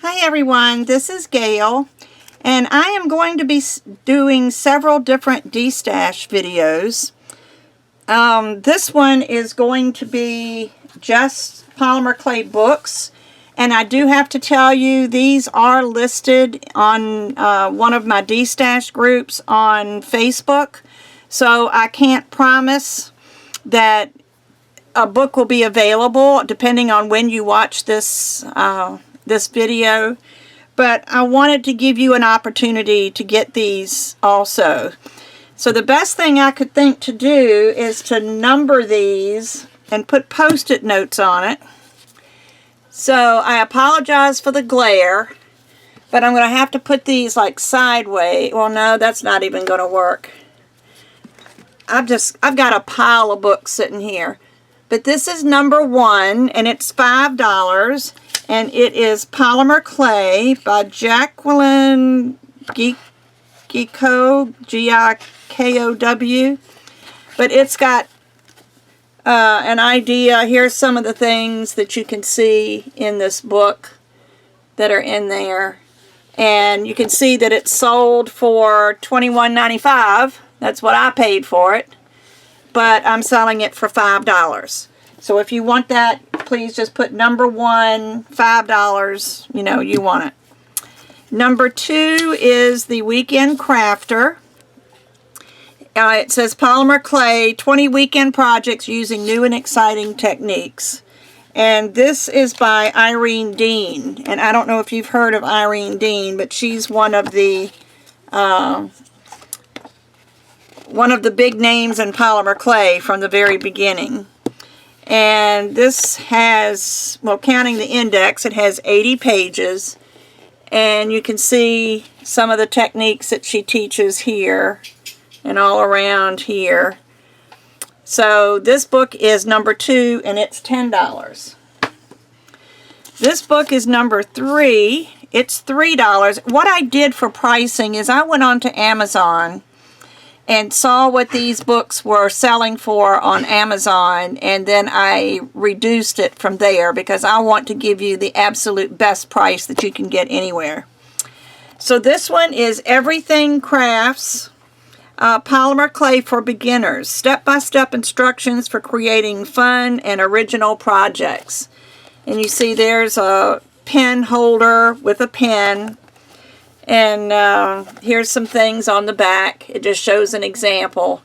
Hi everyone, this is Gail, and I am going to be doing several different Destash videos. This one is going to be just polymer clay books, and I do have to tell you these are listed on one of my Destash groups on Facebook, so I can't promise that a book will be available depending on when you watch this this video, but I wanted to give you an opportunity to get these also. So the best thing I could think to do is to number these and put post-it notes on it. So I apologize for the glare, but I'm going to have to put these like sideways. Well, no, that's not even going to work. I've got a pile of books sitting here. But this is number 1, and it's $5, and it is Polymer Clay by Jacqueline Gikow, G-I-K-O-W. But it's got an idea. Here's some of the things that you can see in this book that are in there. And you can see that it's sold for $21.95. That's what I paid for it. But I'm selling it for $5. So if you want that, please just put number 1, $5, you know, you want it. Number 2 is the Weekend Crafter. It says Polymer Clay, 20 weekend projects using new and exciting techniques. And this is by Irene Dean. And I don't know if you've heard of Irene Dean, but she's one of the big names in polymer clay from the very beginning. And this has, well, counting the index, it has 80 pages. And you can see some of the techniques that she teaches here and all around here. So this book is number 2, and it's $10. This book is number 3. It's $3. What I did for pricing is I went on to Amazon and saw what these books were selling for on Amazon, and then I reduced it from there because I want to give you the absolute best price that you can get anywhere. So this one is Everything Crafts, Polymer Clay for Beginners, step-by-step instructions for creating fun and original projects. And you see there's a pen holder with a pen. And here's some things on the back. It just shows an example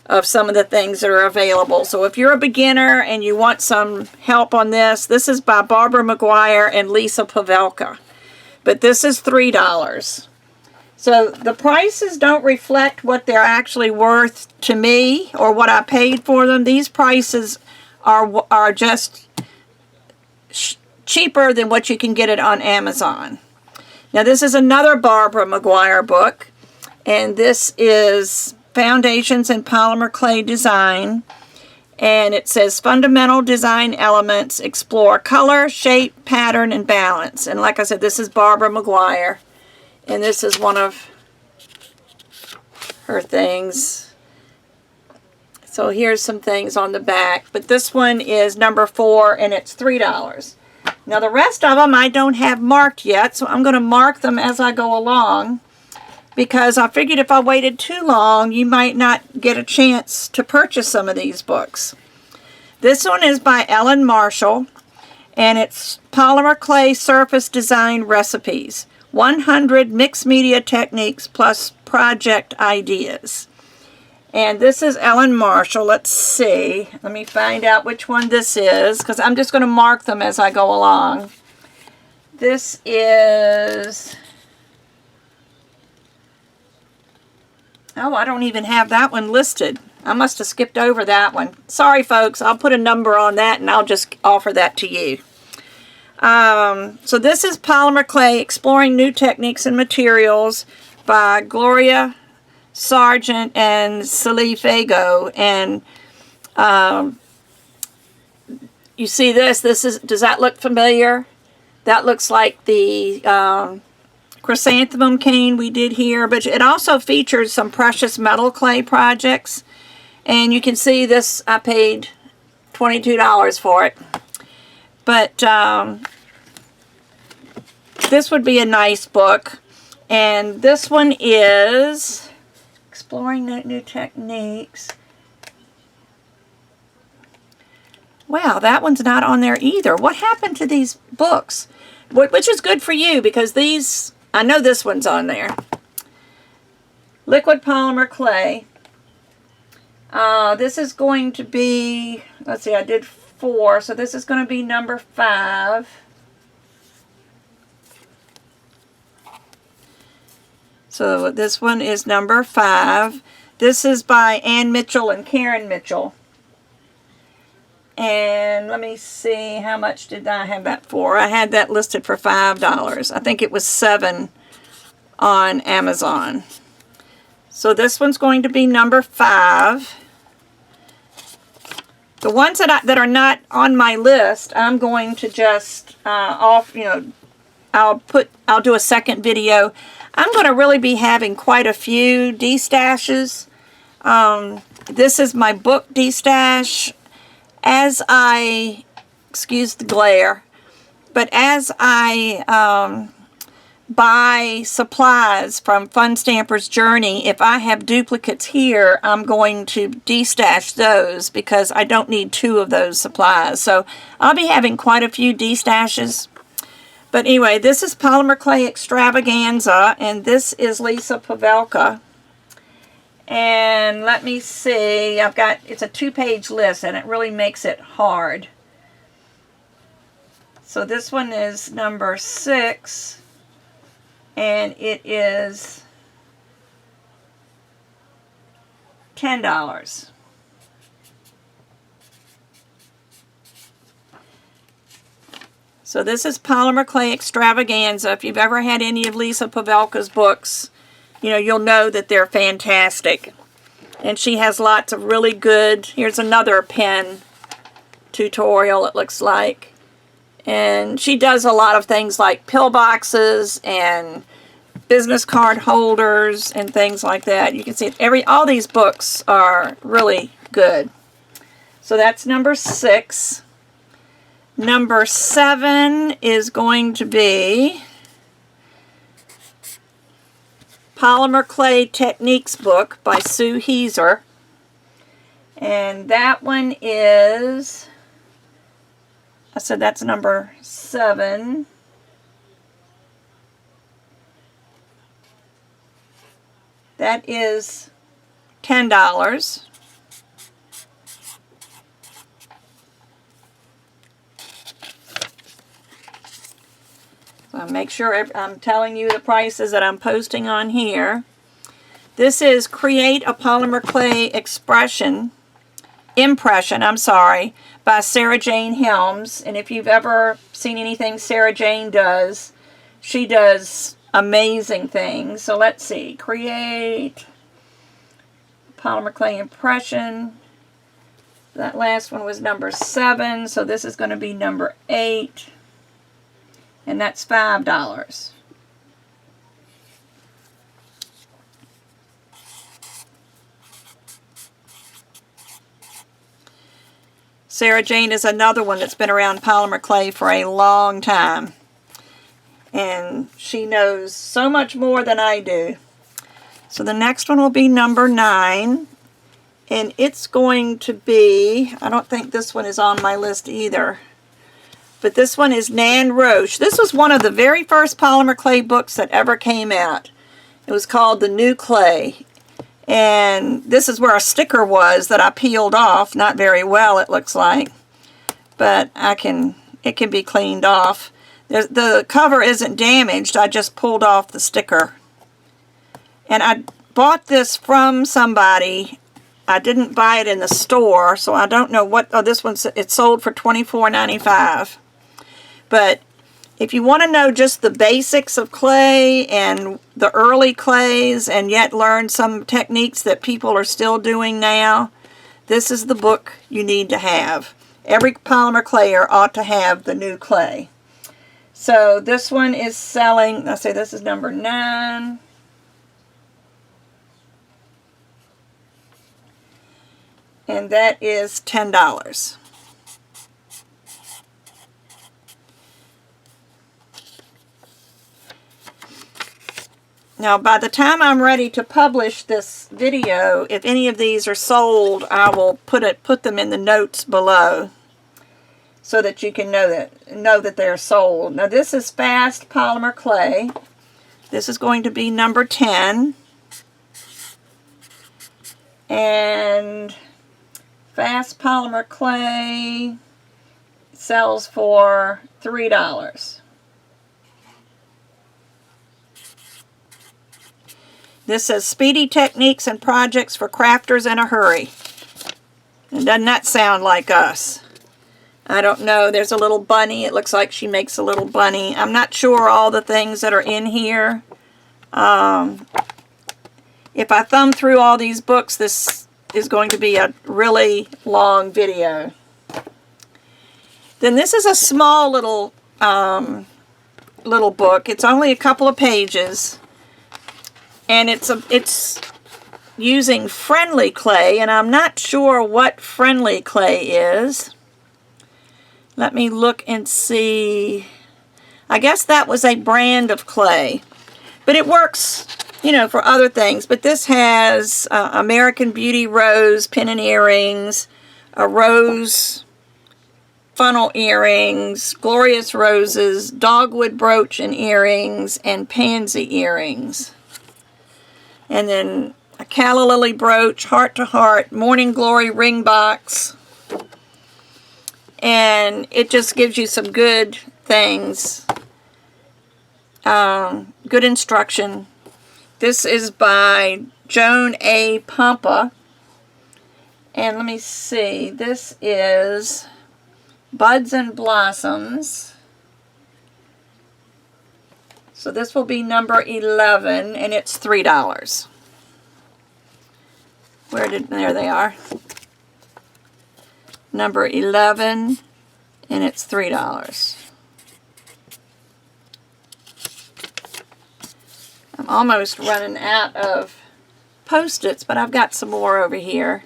of some of the things that are available. So if you're a beginner and you want some help on this, this is by Barbara McGuire and Lisa Pavelka. But this is $3. So the prices don't reflect what they're actually worth to me or what I paid for them. These prices are just cheaper than what you can get it on Amazon. Now this is another Barbara McGuire book, and this is Foundations in Polymer Clay Design, and it says Fundamental Design Elements, Explore Color, Shape, Pattern, and Balance. And like I said, this is Barbara McGuire, and this is one of her things. So here's some things on the back, but this one is number 4, and it's $3. Now the rest of them I don't have marked yet, so I'm going to mark them as I go along, because I figured if I waited too long, you might not get a chance to purchase some of these books. This one is by Ellen Marshall, and it's Polymer Clay Surface Design Recipes, 100 Mixed Media Techniques plus Project Ideas. And this is Ellen Marshall. Let's see. Let me find out which one this is, because I'm just going to mark them as I go along. This is... oh, I don't even have that one listed. I must have skipped over that one. Sorry, folks. I'll put a number on that, and I'll just offer that to you. So this is Polymer Clay, Exploring New Techniques and Materials by Gloria Sargent and Celie Fago. And you see this is, does that look familiar? That looks like the chrysanthemum cane we did here, but it also features some precious metal clay projects. And you can see this, I paid $22 for it. But this would be a nice book. And this one is Exploring New Techniques. Wow, that one's not on there either. What happened to these books? Which is good for you, because these, I know this one's on there. Liquid Polymer Clay. This is going to be, let's see, I did 4, so this is going to be number 5. So this one is number 5. This is by Ann Mitchell and Karen Mitchell. And let me see, how much did I have that for? I had that listed for $5. I think it was $7 on Amazon. So this one's going to be number 5. The ones that are not on my list, I'm going to just I'll do a second video. I'm going to really be having quite a few Destashes. This is my book Destash. As I, excuse the glare, but as I buy supplies from Fun Stamper's Journey, if I have duplicates here, I'm going to destash those because I don't need 2 of those supplies. So I'll be having quite a few destashes. But anyway, this is Polymer Clay Extravaganza, and this is Lisa Pavelka. And let me see, it's a 2-page list, and it really makes it hard. So this one is number 6, and it is $10. So this is Polymer Clay Extravaganza. If you've ever had any of Lisa Pavelka's books, you'll know that they're fantastic. And she has lots of really good, here's another pen tutorial, it looks like. And she does a lot of things like pillboxes and business card holders and things like that. You can see all these books are really good. So that's number 6. Number 7 is going to be Polymer Clay Techniques book by Sue Heezer. And that one is, I said that's number 7. That is $10. Make sure I'm telling you the prices that I'm posting on here. This is Create a Polymer Clay Impression, by Sarah Jane Helms. And if you've ever seen anything Sarah Jane does, she does amazing things. So let's see. Create Polymer Clay Impression. That last one was number 7, so this is going to be number 8. And that's $5. Sarah Jane is another one that's been around polymer clay for a long time. And she knows so much more than I do. So the next one will be number 9. And it's going to be, I don't think this one is on my list either. But this one is Nan Roche. This was one of the very first polymer clay books that ever came out. It was called The New Clay. And this is where a sticker was that I peeled off. Not very well, it looks like. But it can be cleaned off. The cover isn't damaged. I just pulled off the sticker. And I bought this from somebody. I didn't buy it in the store, so I don't know what. Oh, this one's, it sold for $24.95. But if you want to know just the basics of clay and the early clays and yet learn some techniques that people are still doing now, this is the book you need to have. Every polymer clayer ought to have The New Clay. So this one is selling, let's say this is number 9. And that is $10. Now, by the time I'm ready to publish this video, if any of these are sold, I will put them in the notes below so that you can know that they're sold. Now, this is Fast Polymer Clay. This is going to be number 10. And Fast Polymer Clay sells for $3. This says Speedy Techniques and Projects for Crafters in a Hurry. And doesn't that sound like us? I don't know. There's a little bunny. It looks like she makes a little bunny. I'm not sure all the things that are in here. If I thumb through all these books, this is going to be a really long video. Then this is a small little book. It's only a couple of pages. And it's using friendly clay, and I'm not sure what friendly clay is. Let me look and see. I guess that was a brand of clay. But it works, you know, for other things. But this has American Beauty Rose pin and earrings, a rose funnel earrings, glorious roses, dogwood brooch and earrings, and pansy earrings. And then a calla lily brooch, heart to heart, morning glory ring box. And it just gives you some good things. Good instruction. This is by Joan A. Pompa. And let me see. This is Buds and Blossoms. So this will be number 11, and it's $3. There they are. Number 11, and it's $3. I'm almost running out of Post-its, but I've got some more over here.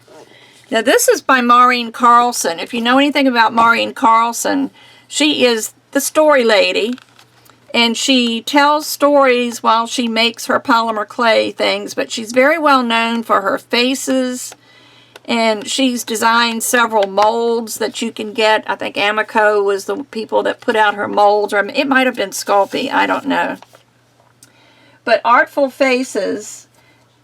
Now this is by Maureen Carlson. If you know anything about Maureen Carlson, she is the story lady. And she tells stories while she makes her polymer clay things, but she's very well known for her faces, and she's designed several molds that you can get. I think Amico was the people that put out her molds, or it might have been Sculpey, I don't know. But Artful Faces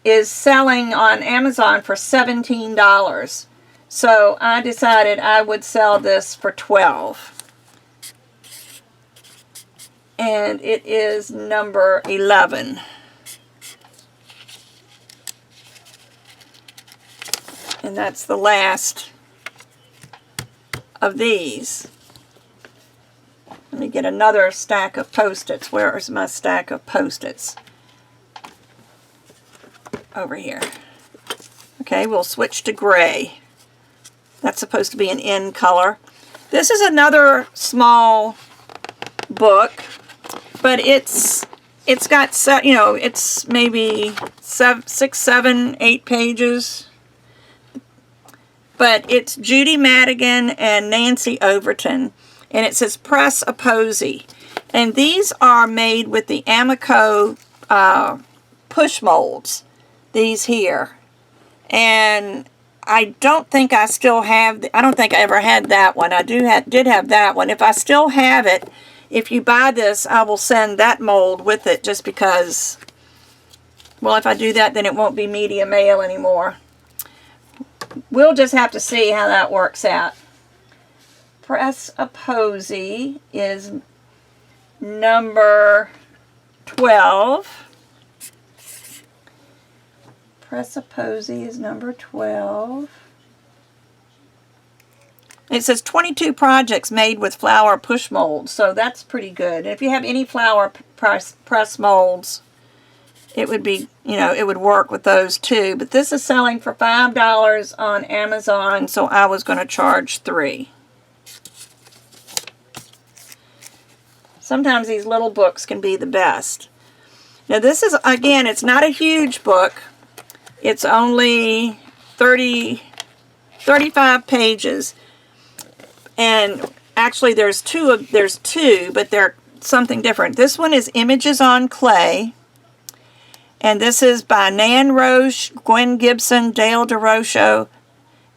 is selling on Amazon for $17. So I decided I would sell this for $12. And it is number 11. And that's the last of these. Let me get another stack of Post-its. Where is my stack of Post-its? Over here. Okay, we'll switch to gray. That's supposed to be an in color. This is another small book. But it's got, you know, it's maybe 6, 7, 8 pages. But it's Judy Madigan and Nancy Overton. And it says Press Up Posey. And these are made with the Amico push molds. These here. And I don't think I still have, I don't think I ever had that one. I did have that one. If I still have it, if you buy this, I will send that mold with it just because, well, if I do that, then it won't be media mail anymore. We'll just have to see how that works out. Press Up Posey is number 12. Press Up Posey is number 12. It says 22 projects made with flower push molds, so that's pretty good. If you have any flower press molds, it would be, you know, it would work with those too. But this is selling for $5 on Amazon, so I was going to charge $3. Sometimes these little books can be the best. Now this is, again, it's not a huge book. It's only 35 pages. And actually there's two, but they're something different. This one is Images on Clay. And this is by Nan Roche, Gwen Gibson, Dale DeRocho,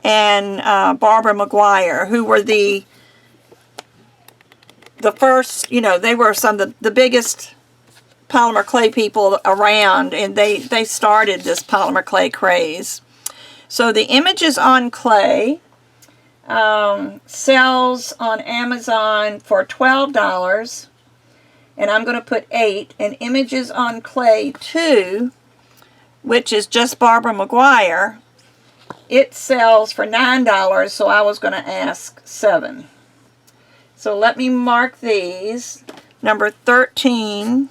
and Barbara McGuire, who were the first, you know, they were some of the biggest polymer clay people around, and they started this polymer clay craze. So the Images on Clay sells on Amazon for $12, and I'm going to put 8. And Images on Clay 2, which is just Barbara McGuire, it sells for $9, so I was going to ask 7. So let me mark these. Number 13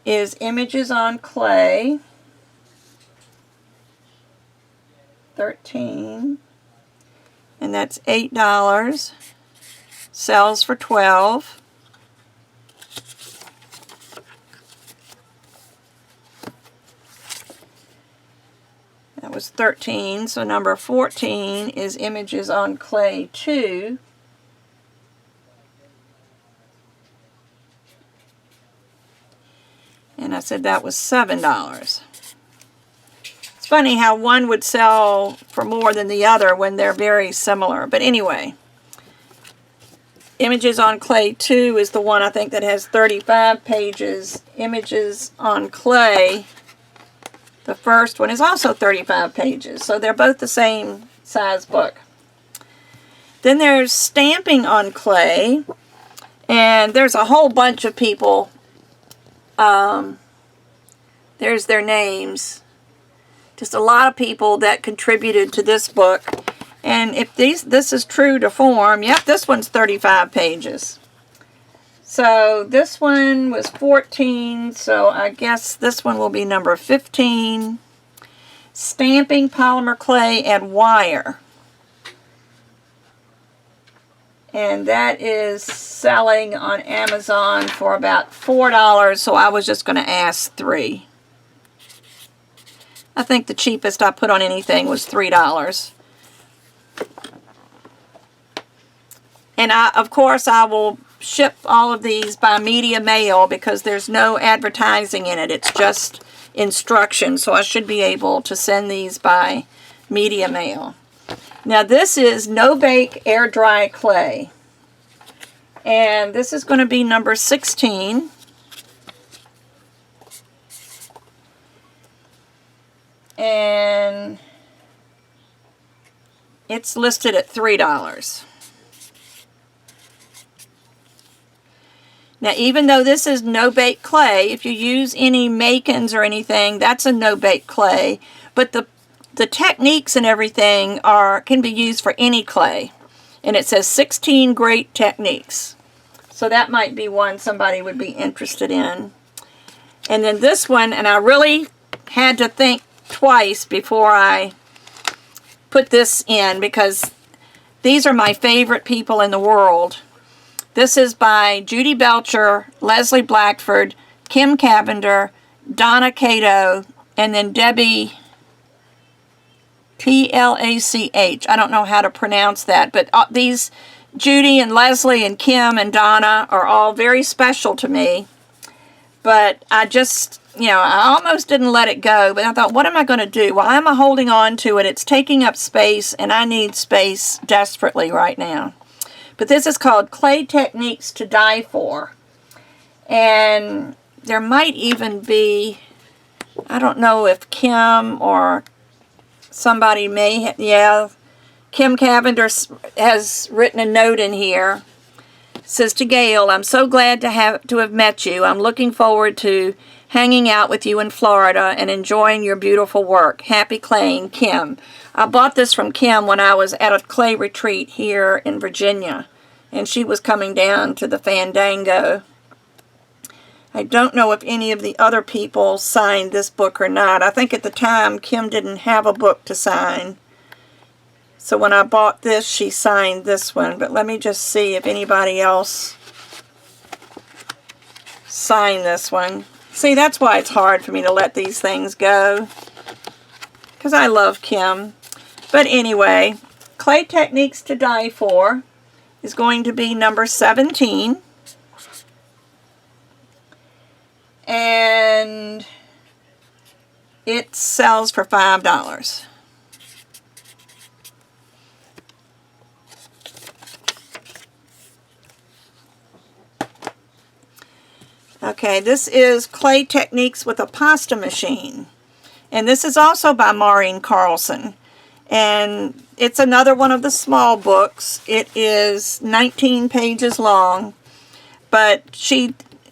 is Images on Clay. 13. And that's $8. Sells for $12. That was 13. So number 14 is Images on Clay 2. And I said that was $7. It's funny how one would sell for more than the other when they're very similar. But anyway, Images on Clay 2 is the one I think that has 35 pages. Images on Clay, the first one, is also 35 pages. So they're both the same size book. Then there's Stamping on Clay. And there's a whole bunch of people. There's their names. Just a lot of people that contributed to this book. And if this is true to form, yep, this one's 35 pages. So this one was 14, so I guess this one will be number 15. Stamping Polymer Clay and Wire. And that is selling on Amazon for about $4, so I was just going to ask 3. I think the cheapest I put on anything was $3. And of course, I will ship all of these by media mail because there's no advertising in it. It's just instructions, so I should be able to send these by media mail. Now this is No Bake Air Dry Clay. And this is going to be number 16. And it's listed at $3. Now, even though this is no-bake clay, if you use any Makins or anything, that's a no-bake clay. But the techniques and everything can be used for any clay. And it says 16 great techniques. So that might be one somebody would be interested in. And then this one, and I really had to think twice before I put this in because these are my favorite people in the world. This is by Judy Belcher, Leslie Blackford, Kim Cavender, Donna Cato, and then Debbie Plach. I don't know how to pronounce that, but these Judy and Leslie and Kim and Donna are all very special to me. But I just, you know, I almost didn't let it go, but I thought, what am I going to do? Well, I'm holding on to it. It's taking up space, and I need space desperately right now. But this is called Clay Techniques to Die For. And there might even be, I don't know if Kim or somebody may, yeah, Kim Cavender has written a note in here. It says, to Gail, I'm so glad to have met you. I'm looking forward to hanging out with you in Florida and enjoying your beautiful work. Happy claying, Kim. I bought this from Kim when I was at a clay retreat here in Virginia, and she was coming down to the Fandango. I don't know if any of the other people signed this book or not. I think at the time Kim didn't have a book to sign. So when I bought this, she signed this one. But let me just see if anybody else signed this one. See, that's why it's hard for me to let these things go, because I love Kim. But anyway, Clay Techniques to Die For is going to be number 17. and it sells for $5. Okay, this is Clay Techniques with a Pasta Machine. And this is also by Maureen Carlson. And it's another one of the small books. It is 19 pages long. But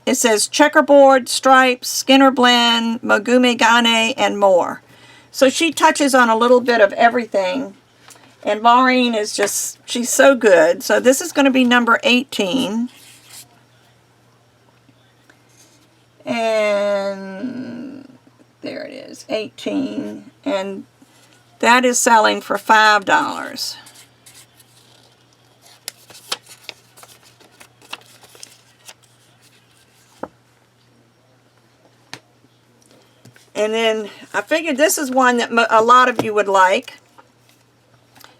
it says checkerboard, stripes, Skinner blend, Mogumi Gane, and more. So she touches on a little bit of everything. And Maureen is just, she's so good. So this is going to be number 18. And there it is, 18. And that is selling for $5. And then I figured this is one that a lot of you would like.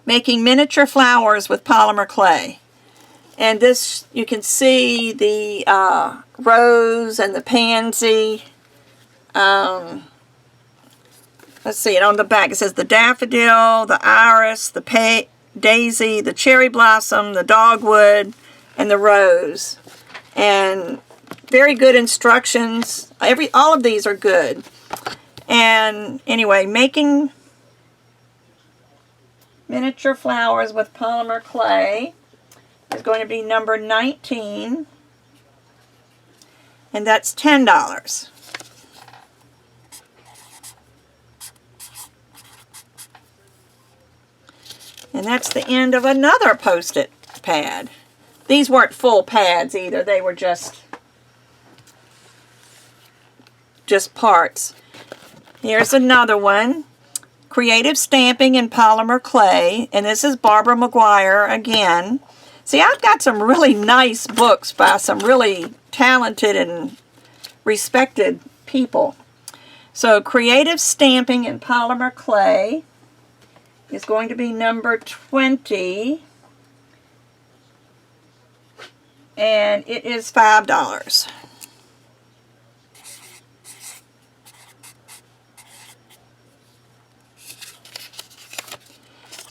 Making miniature flowers with polymer clay. And this, you can see the rose and the pansy. Let's see it on the back. It says the daffodil, the iris, the daisy, the cherry blossom, the dogwood, and the rose. And very good instructions. All of these are good. And anyway, making miniature flowers with polymer clay is going to be number 19. And that's $10. And that's the end of another Post-it pad. These weren't full pads either. They were just parts. Here's another one. Creative Stamping in Polymer Clay. And this is Barbara McGuire again. See, I've got some really nice books by some really talented and respected people. So Creative Stamping in Polymer Clay is going to be number 20. And it is $5.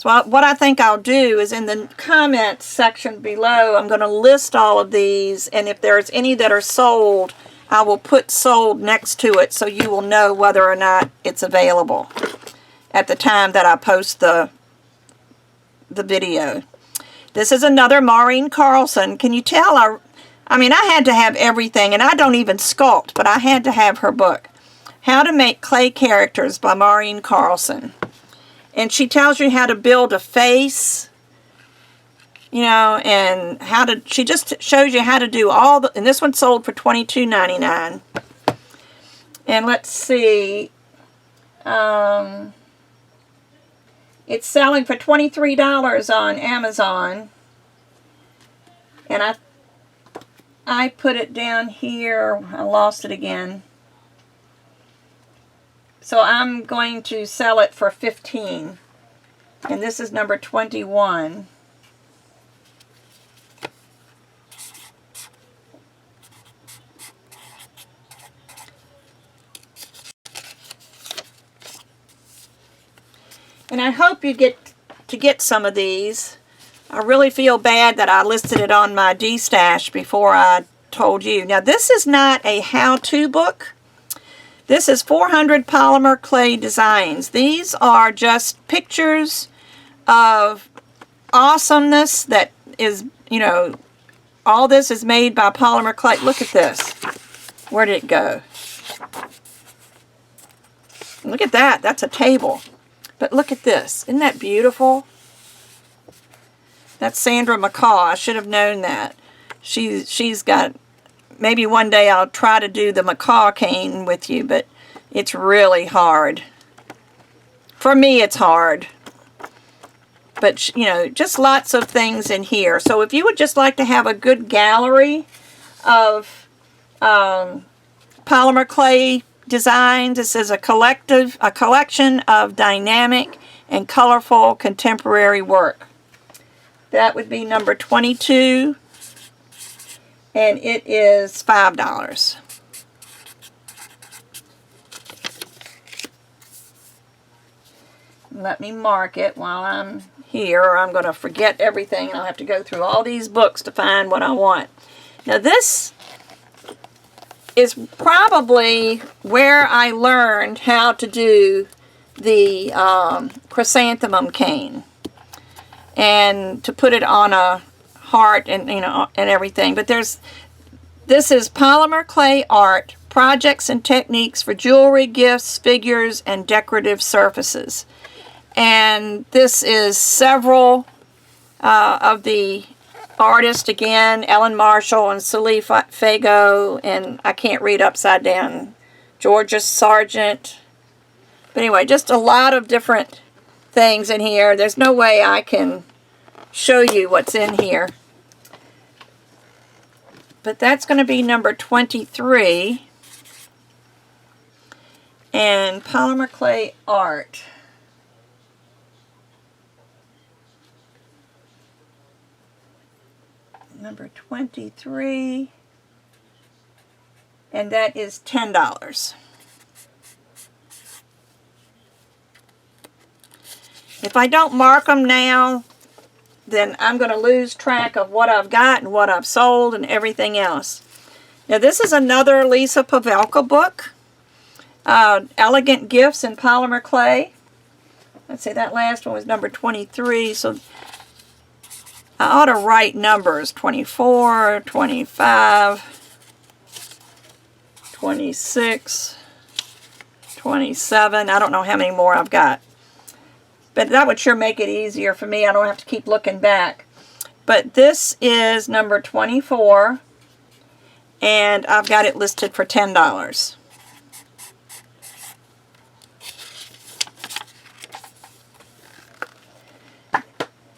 So what I think I'll do is in the comments section below, I'm going to list all of these, and if there's any that are sold, I will put sold next to it so you will know whether or not it's available at the time that I post the video. This is another Maureen Carlson. Can you tell? I mean, I had to have everything, and I don't even sculpt, but I had to have her book. How to Make Clay Characters by Maureen Carlson. And she tells you how to build a face, you know, and she just shows you how to do and this one sold for $22.99. And let's see, it's selling for $23 on Amazon. And I put it down here, I lost it again. So I'm going to sell it for $15. And this is number 21. And I hope you get some of these. I really feel bad that I listed it on my Destash before I told you. Now this is not a how-to book. This is 400 polymer clay designs. These are just pictures of awesomeness that is, you know, all this is made by polymer clay. Look at this. Where did it go? Look at that. That's a table. But look at this. Isn't that beautiful? That's Sandra McCaw. I should have known that. She's got... Maybe one day I'll try to do the macaw cane with you, but it's really hard. For me, it's hard. But, you know, just lots of things in here. So if you would just like to have a good gallery of polymer clay designs, this is a collection of dynamic and colorful contemporary work. That would be number 22. And it is $5. let me mark it while I'm here, or I'm going to forget everything and I'll have to go through all these books to find what I want. Now this is probably where I learned how to do the chrysanthemum cane and to put it on a heart and and everything. But this is Polymer Clay Art, Projects and Techniques for Jewelry, Gifts, Figures, and Decorative Surfaces. And this is several of the artists again, Ellen Marshall and Sully Fago, and I can't read upside down, Georgia Sargent. But anyway, just a lot of different things in here. There's no way I can show you what's in here. But that's going to be number 23. And Polymer Clay Art. Number 23. And that is $10. If I don't mark them now, then I'm going to lose track of what I've got and what I've sold and everything else. Now this is another Lisa Pavelka book. Elegant Gifts in Polymer Clay. Let's see, that last one was number 23, so I ought to write numbers. 24, 25, 26, 27. I don't know how many more I've got. But that would sure make it easier for me. I don't have to keep looking back. But this is number 24. And I've got it listed for $10.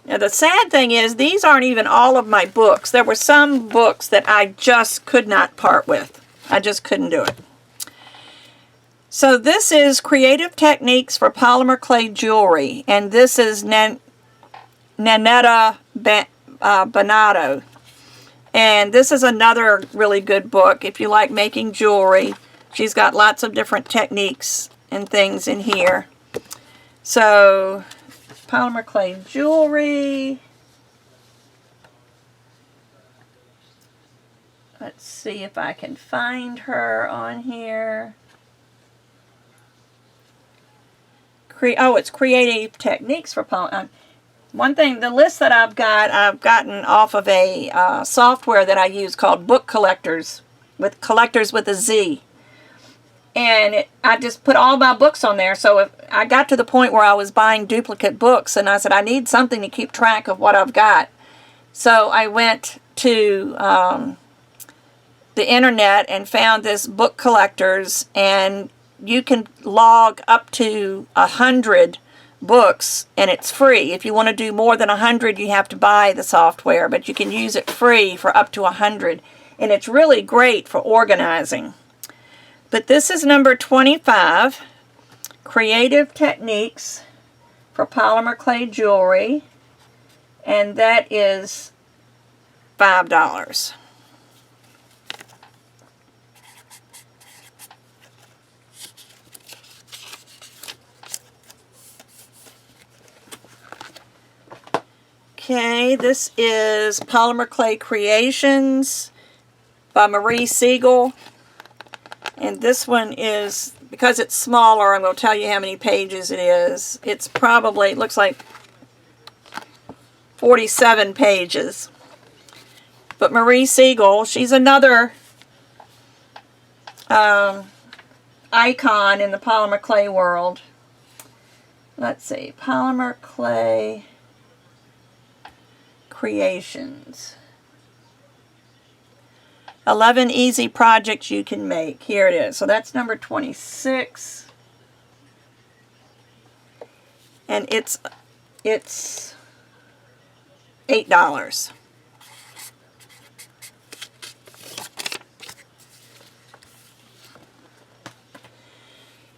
Now the sad thing is, these aren't even all of my books. There were some books that I just could not part with. I just couldn't do it. So this is Creative Techniques for Polymer Clay Jewelry. And this is Nanetta Bonato. And this is another really good book if you like making jewelry. She's got lots of different techniques and things in here. So Polymer Clay Jewelry. Let's see if I can find her on here. Oh, it's Creative Techniques for Polymer. One thing, the list that I've gotten off of a software that I use called Book Collectors, with Collectors with a Z. And I just put all my books on there. So if I got to the point where I was buying duplicate books, and I said, I need something to keep track of what I've got. So I went to the internet and found this Book Collectors, and you can log up to 100 books, and it's free. If you want to do more than 100, you have to buy the software, but you can use it free for up to 100, and it's really great for organizing. But this is number 25, Creative Techniques for Polymer Clay Jewelry, and that is $5. Okay, this is Polymer Clay Creations by Marie Siegel. And this one is, because it's smaller, I'm going to tell you how many pages it is. It's probably, it looks like 47 pages. But Marie Siegel, she's another icon in the polymer clay world. Let's see, Polymer Clay Creations. 11 easy projects you can make. Here it is. So that's number 26. And it's $8.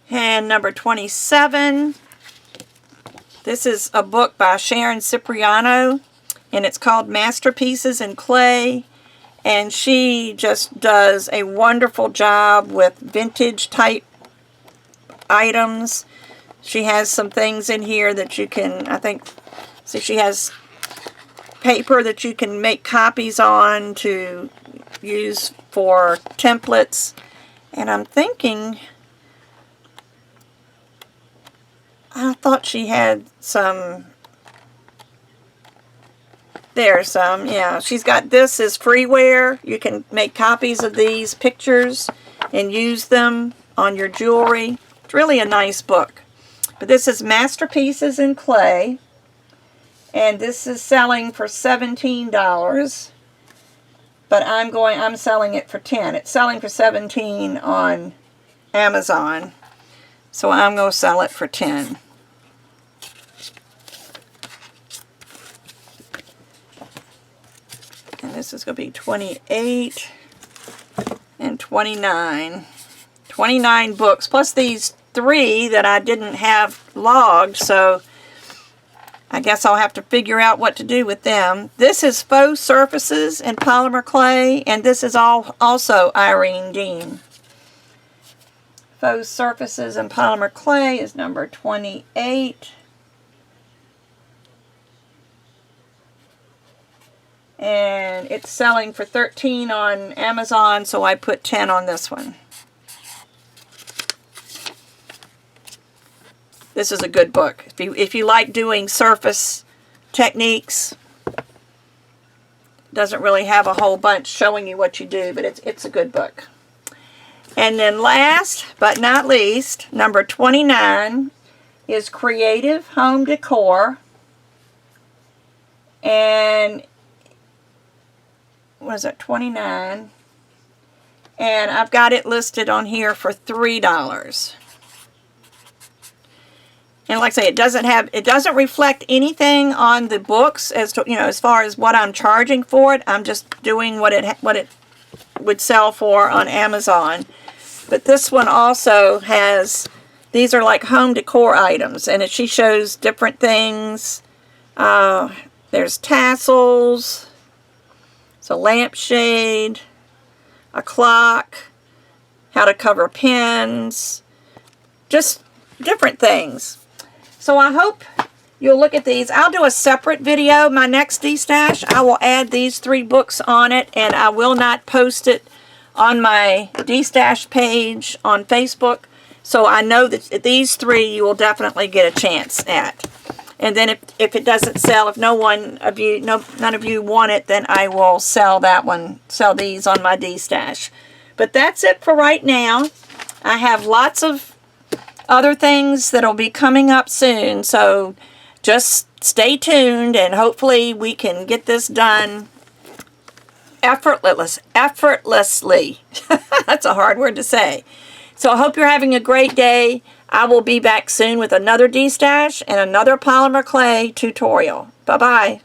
And number 27. This is a book by Sharon Cipriano, and it's called Masterpieces in Clay. And she just does a wonderful job with vintage type items. She has some things in here that you can, I think, see, she has paper that you can make copies on to use for templates. And I'm thinking, I thought she had some, there's some, yeah. She's got, this is freeware. You can make copies of these pictures and use them on your jewelry. It's really a nice book. But this is Masterpieces in Clay. And this is selling for $17. But I'm selling it for $10. It's selling for $17 on Amazon. So I'm going to sell it for $10. And this is going to be 28 and 29. 29 books, plus these 3 that I didn't have logged, so I guess I'll have to figure out what to do with them. This is Faux Surfaces in Polymer Clay, and this is also Irene Dean. Faux Surfaces in Polymer Clay is number 28. And it's selling for $13 on Amazon, so I put $10 on this one. This is a good book. If you like doing surface techniques, it doesn't really have a whole bunch showing you what you do, but it's a good book. And then last but not least, number 29 is Creative Home Decor. And what is it, 29? And I've got it listed on here for $3. And like I say, it doesn't reflect anything on the books as to, as far as what I'm charging for it. I'm just doing what it would sell for on Amazon. But this one also has, these are like home decor items, and she shows different things. There's tassels, it's a lampshade, a clock, how to cover pins, just different things. So I hope you'll look at these. I'll do a separate video. My next Destash, I will add these 3 books on it, and I will not post it on my Destash page on Facebook. So I know that these 3 you will definitely get a chance at. And then if it doesn't sell, if none of you want it, then I will sell these on my Destash. But that's it for right now. I have lots of other things that'll be coming up soon, so just stay tuned, and hopefully we can get this done effortlessly. That's a hard word to say. So I hope you're having a great day. I will be back soon with another Destash and another Polymer Clay tutorial. Bye-bye.